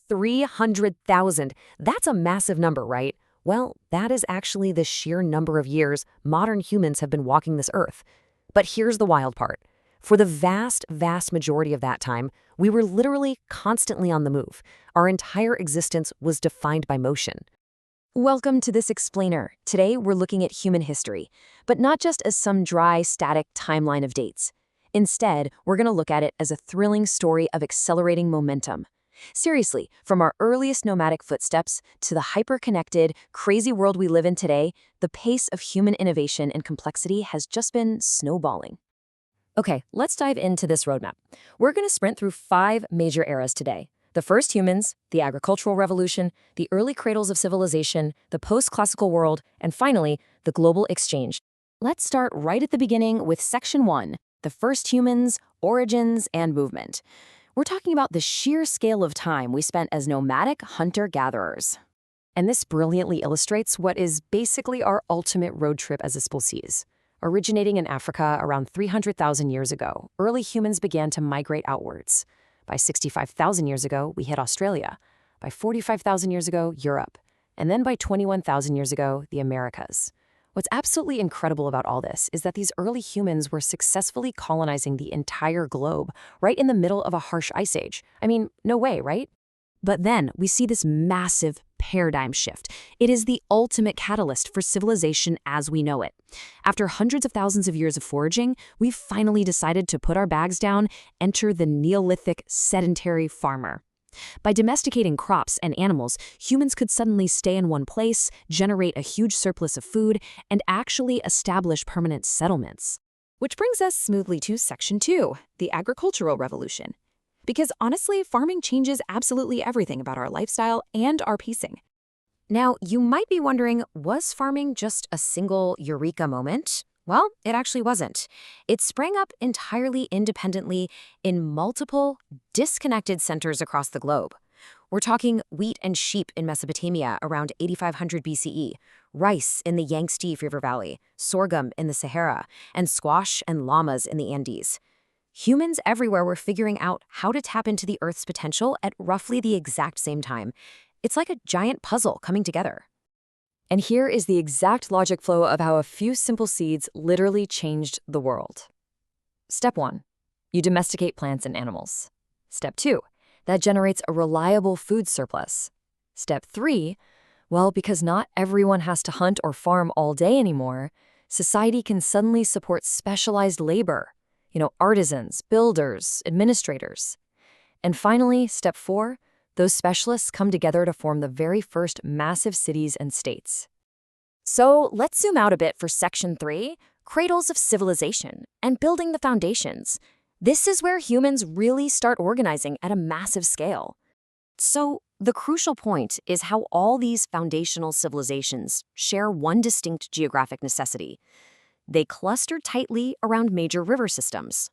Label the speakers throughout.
Speaker 1: 300,000. That's a massive number, right? Well, that is actually the sheer number of years modern humans have been walking this earth. But here's the wild part. For the vast, vast majority of that time, we were literally constantly on the move. Our entire existence was defined by motion. Welcome to this explainer. Today, we're looking at human history, but not just as some dry, static timeline of dates. Instead, we're going to look at it as a thrilling story of accelerating momentum. Seriously, from our earliest nomadic footsteps to the hyper-connected, crazy world we live in today, the pace of human innovation and complexity has just been snowballing. Okay, let's dive into this roadmap. We're going to sprint through 5 major eras today. The first humans, the agricultural revolution, the early cradles of civilization, the post-classical world, and finally, the global exchange. Let's start right at the beginning with Section 1, the first humans, origins, and movement. We're talking about the sheer scale of time we spent as nomadic hunter-gatherers. And this brilliantly illustrates what is basically our ultimate road trip as a species. Originating in Africa around 300,000 years ago, early humans began to migrate outwards. By 65,000 years ago, we hit Australia. By 45,000 years ago, Europe. And then by 21,000 years ago, the Americas. What's absolutely incredible about all this is that these early humans were successfully colonizing the entire globe right in the middle of a harsh ice age. I mean, no way, right? But then we see this massive paradigm shift. It is the ultimate catalyst for civilization as we know it. After hundreds of thousands of years of foraging, we've finally decided to put our bags down, enter the Neolithic sedentary farmer. By domesticating crops and animals, humans could suddenly stay in one place, generate a huge surplus of food, and actually establish permanent settlements. Which brings us smoothly to Section 2, the agricultural revolution. Because honestly, farming changes absolutely everything about our lifestyle and our pacing. Now, you might be wondering, was farming just a single eureka moment? Well, it actually wasn't. It sprang up entirely independently in multiple, disconnected centers across the globe. We're talking wheat and sheep in Mesopotamia around 8500 BCE, rice in the Yangtze River Valley, sorghum in the Sahara, and squash and llamas in the Andes. Humans everywhere were figuring out how to tap into the Earth's potential at roughly the exact same time. It's like a giant puzzle coming together. And here is the exact logic flow of how a few simple seeds literally changed the world. Step 1. You domesticate plants and animals. Step 2. That generates a reliable food surplus. Step 3. Well, because not everyone has to hunt or farm all day anymore, society can suddenly support specialized labor. Artisans, builders, administrators. And finally, step 4, those specialists come together to form the very first massive cities and states. So let's zoom out a bit for Section 3, cradles of civilization and building the foundations. This is where humans really start organizing at a massive scale. So the crucial point is how all these foundational civilizations share one distinct geographic necessity. They clustered tightly around major river systems.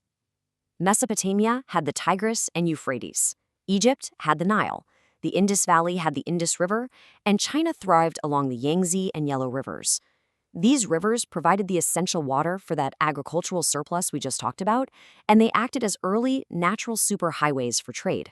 Speaker 1: Mesopotamia had the Tigris and Euphrates. Egypt had the Nile. The Indus Valley had the Indus River, and China thrived along the Yangtze and Yellow rivers. These rivers provided the essential water for that agricultural surplus we just talked about, and they acted as early natural superhighways for trade.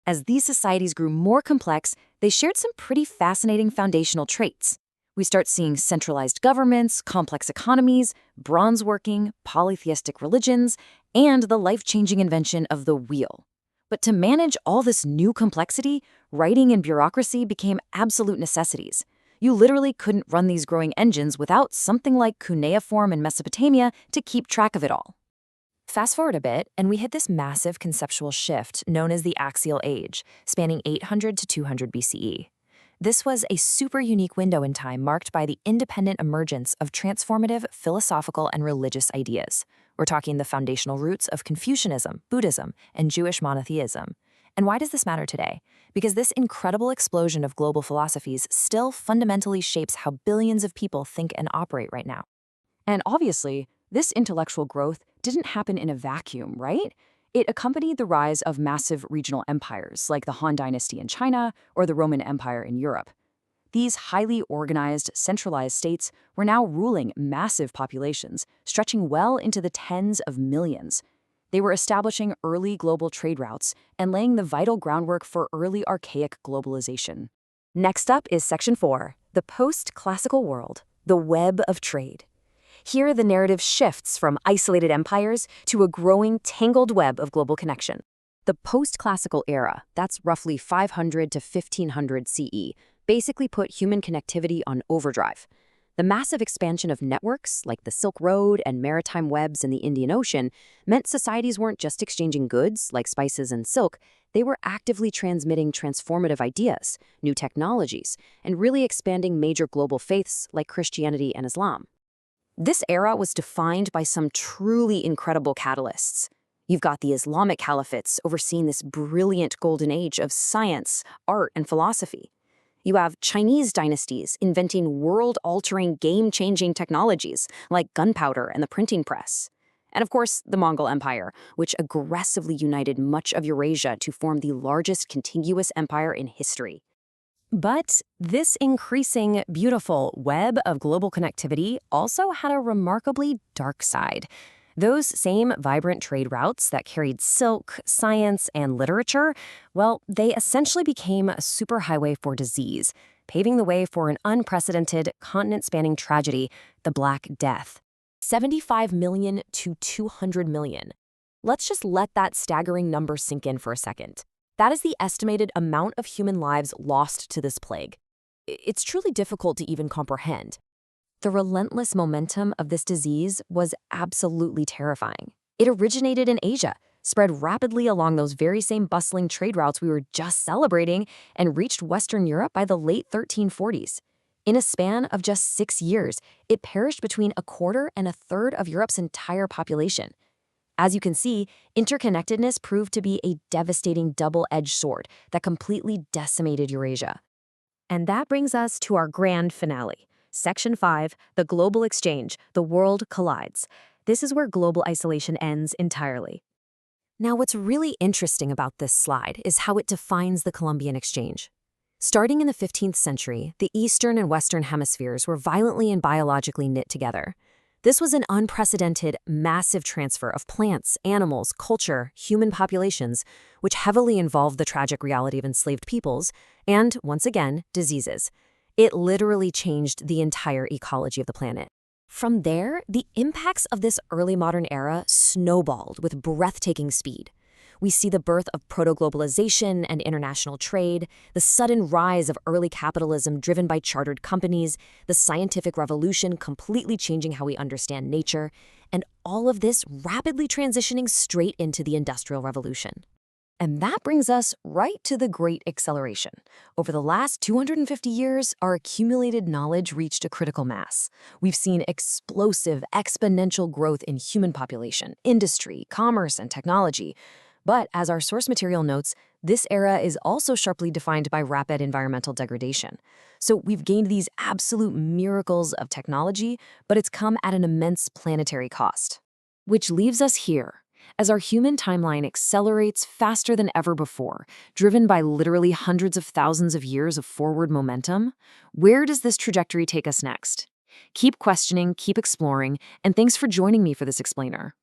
Speaker 1: As these societies grew more complex, they shared some pretty fascinating foundational traits. We start seeing centralized governments, complex economies, bronze working, polytheistic religions, and the life-changing invention of the wheel. But to manage all this new complexity, writing and bureaucracy became absolute necessities. You literally couldn't run these growing engines without something like cuneiform in Mesopotamia to keep track of it all. Fast forward a bit, and we hit this massive conceptual shift known as the Axial Age, spanning 800 to 200 BCE. This was a super unique window in time marked by the independent emergence of transformative philosophical and religious ideas. We're talking the foundational roots of Confucianism, Buddhism, and Jewish monotheism. And why does this matter today? Because this incredible explosion of global philosophies still fundamentally shapes how billions of people think and operate right now. And obviously, this intellectual growth didn't happen in a vacuum, right? It accompanied the rise of massive regional empires like the Han Dynasty in China or the Roman Empire in Europe. These highly organized, centralized states were now ruling massive populations, stretching well into the tens of millions.
Speaker 2: They were establishing early global trade routes and laying the vital groundwork for early archaic globalization.
Speaker 1: Next up is Section 4, the post-classical world, the web of trade. Here, the narrative shifts from isolated empires to a growing, tangled web of global connection.
Speaker 2: The post-classical era, that's roughly 500 to 1500 CE, basically put human connectivity on overdrive. The massive expansion of networks, like the Silk Road and maritime webs in the Indian Ocean, meant societies weren't just exchanging goods, like spices and silk, they were actively transmitting transformative ideas, new technologies, and really expanding major global faiths like Christianity and Islam. This era was defined by some truly incredible catalysts. You've got the Islamic caliphates overseeing this brilliant golden age of science, art, and philosophy. You have Chinese dynasties inventing world-altering, game-changing technologies like gunpowder and the printing press. And of course, the Mongol Empire, which aggressively united much of Eurasia to form the largest contiguous empire in history.
Speaker 1: But this increasing, beautiful web of global connectivity also had a remarkably dark side. Those same vibrant trade routes that carried silk, science, and literature, well, they essentially became a superhighway for disease, paving the way for an unprecedented, continent-spanning tragedy, the Black Death. 75 million to 200 million. Let's just let that staggering number sink in for a second. That is the estimated amount of human lives lost to this plague. It's truly difficult to even comprehend. The relentless momentum of this disease was absolutely terrifying. It originated in Asia, spread rapidly along those very same bustling trade routes we were just celebrating, and reached Western Europe by the late 1340s. In a span of just 6 years, it perished between a quarter and a third of Europe's entire population. As you can see, interconnectedness proved to be a devastating double-edged sword that completely decimated Eurasia. And that brings us to our grand finale. Section 5, the global exchange, the world collides. This is where global isolation ends entirely. Now, what's really interesting about this slide is how it defines the Columbian Exchange. Starting in the 15th century, the Eastern and Western hemispheres were violently and biologically knit together. This was an unprecedented, massive transfer of plants, animals, culture, human populations, which heavily involved the tragic reality of enslaved peoples, and, once again, diseases. It literally changed the entire ecology of the planet. From there, the impacts of this early modern era snowballed with breathtaking speed. We see the birth of proto-globalization and international trade, the sudden rise of early capitalism driven by chartered companies, the scientific revolution completely changing how we understand nature, and all of this rapidly transitioning straight into the Industrial Revolution. And that brings us right to the Great Acceleration. Over the last 250 years, our accumulated knowledge reached a critical mass. We've seen explosive, exponential growth in human population, industry, commerce, and technology. But as our source material notes, this era is also sharply defined by rapid environmental degradation. So we've gained these absolute miracles of technology, but it's come at an immense planetary cost. Which leaves us here. As our human timeline accelerates faster than ever before, driven by literally hundreds of thousands of years of forward momentum, where does this trajectory take us next? Keep questioning, keep exploring, and thanks for joining me for this explainer.